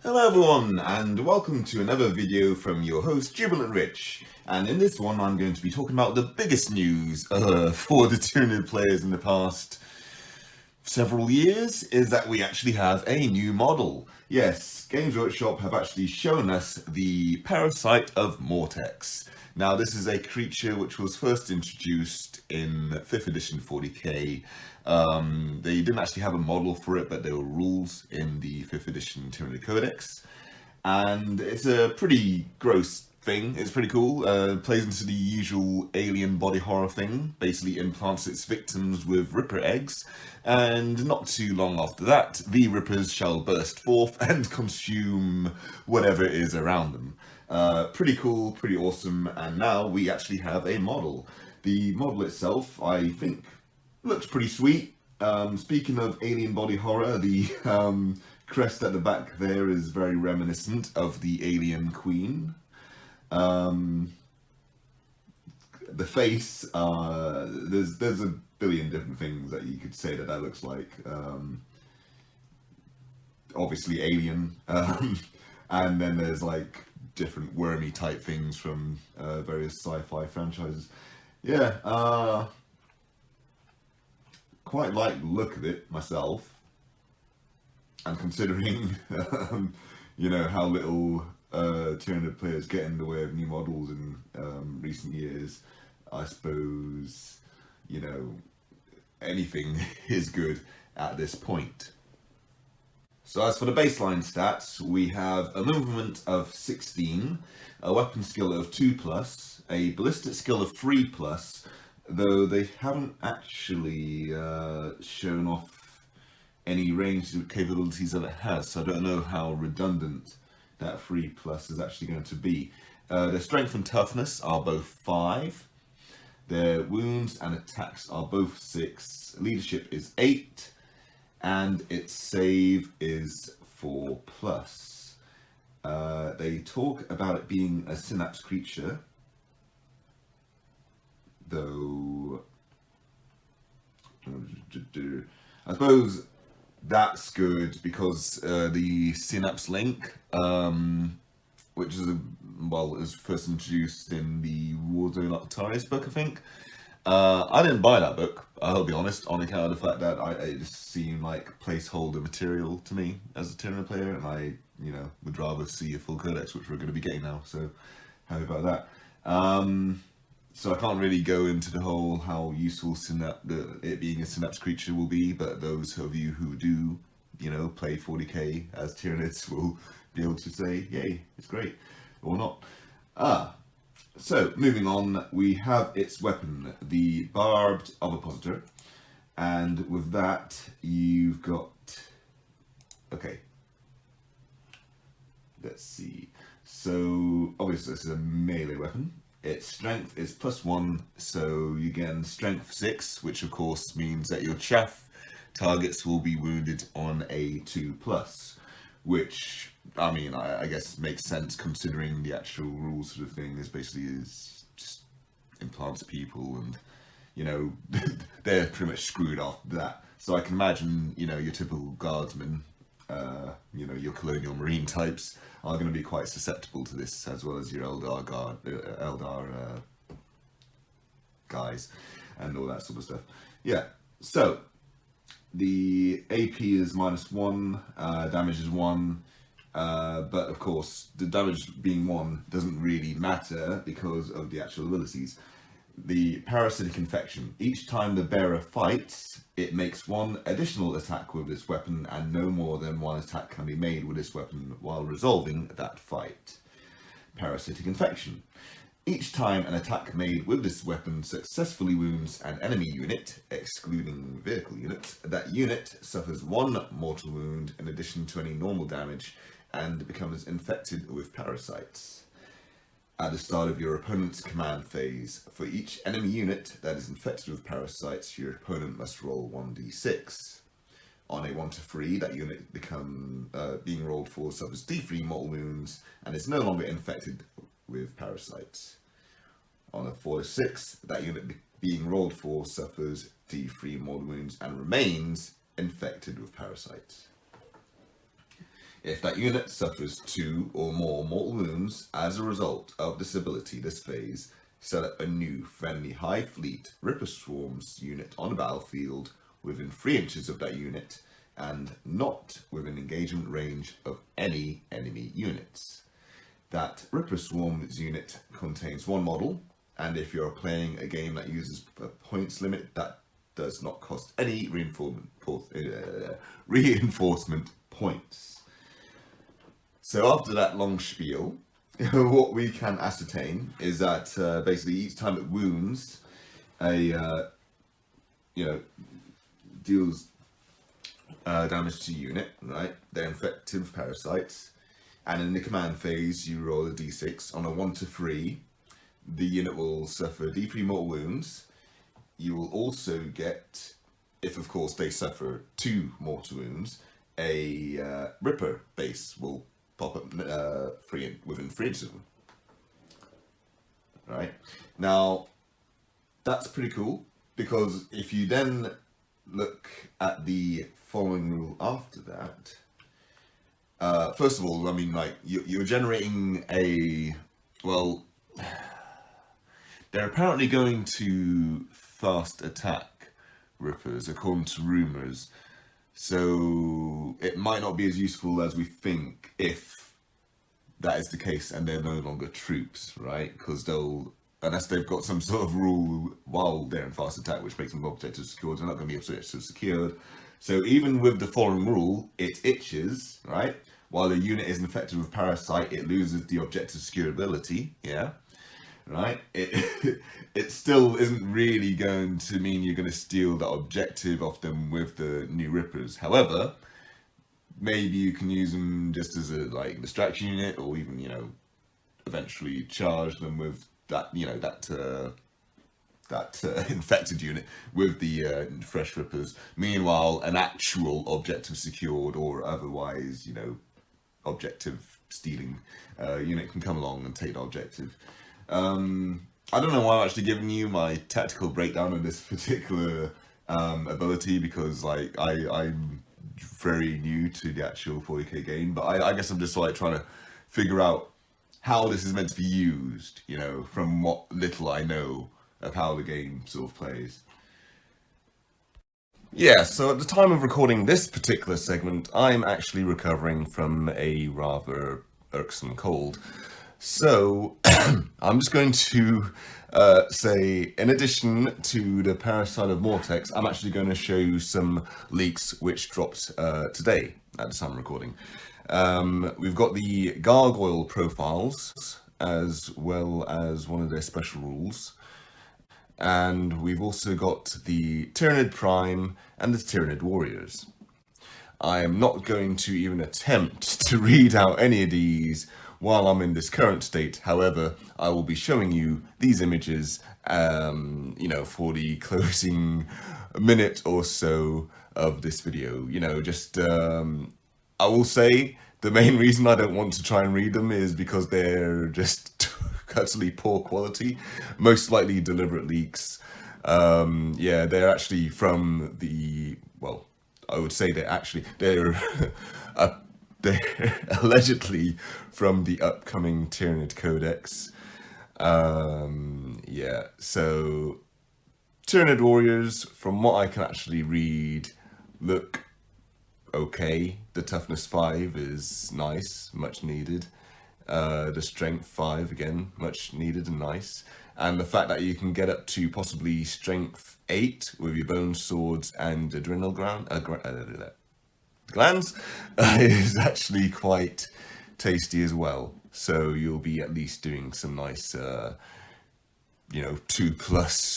Hello everyone, and welcome to another video from your host Jubilant Rich. And in this one I'm going to be talking about the biggest news for the Tyranid players in the past several years is that we actually have a new model. Yes, Games Workshop have actually shown us the Parasite of Mortex. Now this is a creature which was first introduced in 5th edition 40k. They didn't actually have a model for it, but there were rules in the 5th edition Tyranid Codex. And it's a pretty gross thing. It's pretty cool. Plays into the usual alien body horror thing. Basically implants its victims with Ripper eggs. And not too long after that, the Rippers shall burst forth and consume whatever is around them. Pretty cool, pretty awesome. And now we actually have a model. The model itself, I think, looks pretty sweet. Speaking of alien body horror, the crest at the back there is very reminiscent of the Alien Queen. The face, there's a billion different things that you could say that looks like. Obviously alien, and then there's like different wormy type things from various sci-fi franchises. Yeah, quite like the look of it myself. And considering, you know, how little Tyranid players get in the way of new models in recent years, I suppose, you know, anything is good at this point. So as for the baseline stats, we have a movement of 16, a weapon skill of 2+, a ballistic skill of 3+, though they haven't actually shown off any range capabilities that it has, so I don't know how redundant that 3+ is actually going to be. Their strength and toughness are both 5. Their wounds and attacks are both 6. Leadership is 8. And its save is 4+. They talk about it being a synapse creature, though I suppose that's good because the synapse link, which is is first introduced in the Warzone Octarius book, I think. I didn't buy that book, I'll be honest, on account of the fact that it just seemed like placeholder material to me as a Tyranid player, and I, you know, would rather see a full codex, which we're going to be getting now, so happy about that. So I can't really go into the whole how useful it being a synapse creature will be, but those of you who do, you know, play 40k as Tyranids will be able to say, yay, it's great, or not. So moving on, we have its weapon, the Barbed Ovipositor, and with that you've got, okay, let's see, so obviously this is a melee weapon. Its strength is +1, so you gain strength 6, which of course means that your chaff targets will be wounded on a 2+, which, I mean, I guess makes sense considering the actual rules of the thing is basically just implants people, and, you know, they're pretty much screwed off that. So I can imagine, you know, your typical guardsmen, you know, your colonial marine types are going to be quite susceptible to this, as well as your Eldar guys and all that sort of stuff. Yeah, so the AP is -1, damage is 1, but of course the damage being 1 doesn't really matter because of the actual abilities. The Parasitic Infection. Each time the bearer fights, it makes 1 additional attack with this weapon, and no more than 1 attack can be made with this weapon while resolving that fight. Parasitic Infection. Each time an attack made with this weapon successfully wounds an enemy unit, excluding vehicle units, that unit suffers 1 mortal wound in addition to any normal damage and becomes infected with parasites. At the start of your opponent's command phase, for each enemy unit that is infected with parasites, your opponent must roll 1d6. On a 1 to 3, that unit being rolled for suffers d3 mortal wounds and is no longer infected with parasites. On a 4 to 6, that unit being rolled for suffers d3 mortal wounds and remains infected with parasites. If that unit suffers 2 or more mortal wounds as a result of this ability this phase, set up a new friendly High Fleet Ripper Swarms unit on the battlefield within 3 inches of that unit and not within engagement range of any enemy units. That Ripper Swarms unit contains 1 model, and if you're playing a game that uses a points limit, that does not cost any reinforcement points. So after that long spiel, what we can ascertain is that basically each time it wounds, deals damage to unit, right? They're infected with parasites, and in the command phase, you roll a d6 on a 1 to 3. The unit will suffer d3 mortal wounds. You will also get, if of course they suffer 2 mortal wounds, a Ripper base will pop up within 3 inches of them. Right? Now, that's pretty cool, because if you then look at the following rule after that, first of all, I mean, like, you're generating they're apparently going to fast attack Rippers, according to rumours. So it might not be as useful as we think if that is the case and they're no longer troops, right? Because unless they've got some sort of rule while they're in fast attack, which makes them objectives secured, they're not going to be objectives secured. So even with the following rule, it itches, right? While the unit is infected with parasite, it loses the objective secure ability, yeah? Right? It still isn't really going to mean you're going to steal that objective off them with the new Rippers. However, maybe you can use them just as a distraction unit, or even eventually charge them with that infected unit with the fresh Rippers. Meanwhile, an actual objective secured or otherwise objective stealing unit can come along and take the objective. I don't know why I'm actually giving you my tactical breakdown of this particular ability, because I'm very new to the actual 40k game, but I guess I'm just trying to figure out how this is meant to be used, from what little I know of how the game sort of plays. Yeah, so at the time of recording this particular segment, I'm actually recovering from a rather irksome cold. So, I'm just going to say, in addition to the Parasite of Mortex, I'm actually going to show you some leaks which dropped today at the time of recording. We've got the Gargoyle profiles, as well as one of their special rules. And we've also got the Tyranid Prime and the Tyranid Warriors. I am not going to even attempt to read out any of these while I'm in this current state. However, I will be showing you these images, for the closing minute or so of this video. I will say the main reason I don't want to try and read them is because they're just utterly poor quality, most likely deliberate leaks. They're actually from I would say they're allegedly from the upcoming Tyranid Codex. So Tyranid Warriors, from what I can actually read, look okay. The toughness 5 is nice, much needed. The strength 5, again, much needed and nice. And the fact that you can get up to possibly strength 8 with your bone swords and adrenal glands is actually quite tasty as well. So you'll be at least doing some nice 2+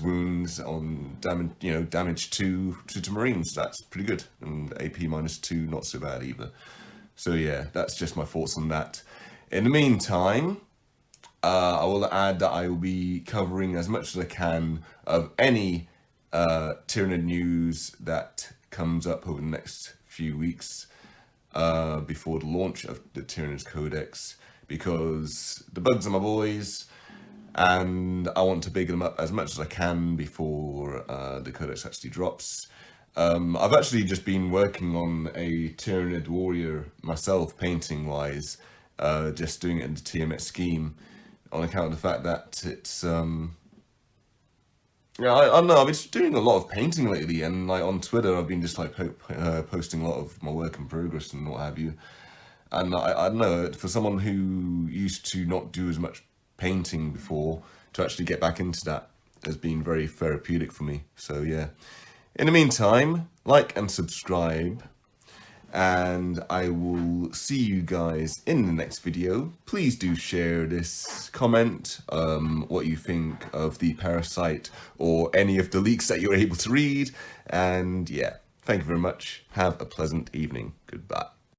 wounds on damage to Marines. That's pretty good. And AP -2, not so bad either. So yeah, that's just my thoughts on that. In the meantime, I will add that I will be covering as much as I can of any Tyranid news that comes up over the next few weeks before the launch of the Tyranid Codex, because the bugs are my boys, and I want to big them up as much as I can before the Codex actually drops. I've actually just been working on a Tyranid warrior myself, painting wise, just doing it in the TMS scheme, on account of the fact that it's yeah, I don't know. I've been just doing a lot of painting lately, and like on Twitter, I've been just like posting a lot of my work in progress and what have you. And I don't know, for someone who used to not do as much painting before, to actually get back into that has been very therapeutic for me. So yeah. In the meantime, like and subscribe, and I will see you guys in the next video. Please do share this, comment what you think of the Parasite or any of the leaks that you're able to read, and yeah, thank you very much. Have a pleasant evening. Goodbye.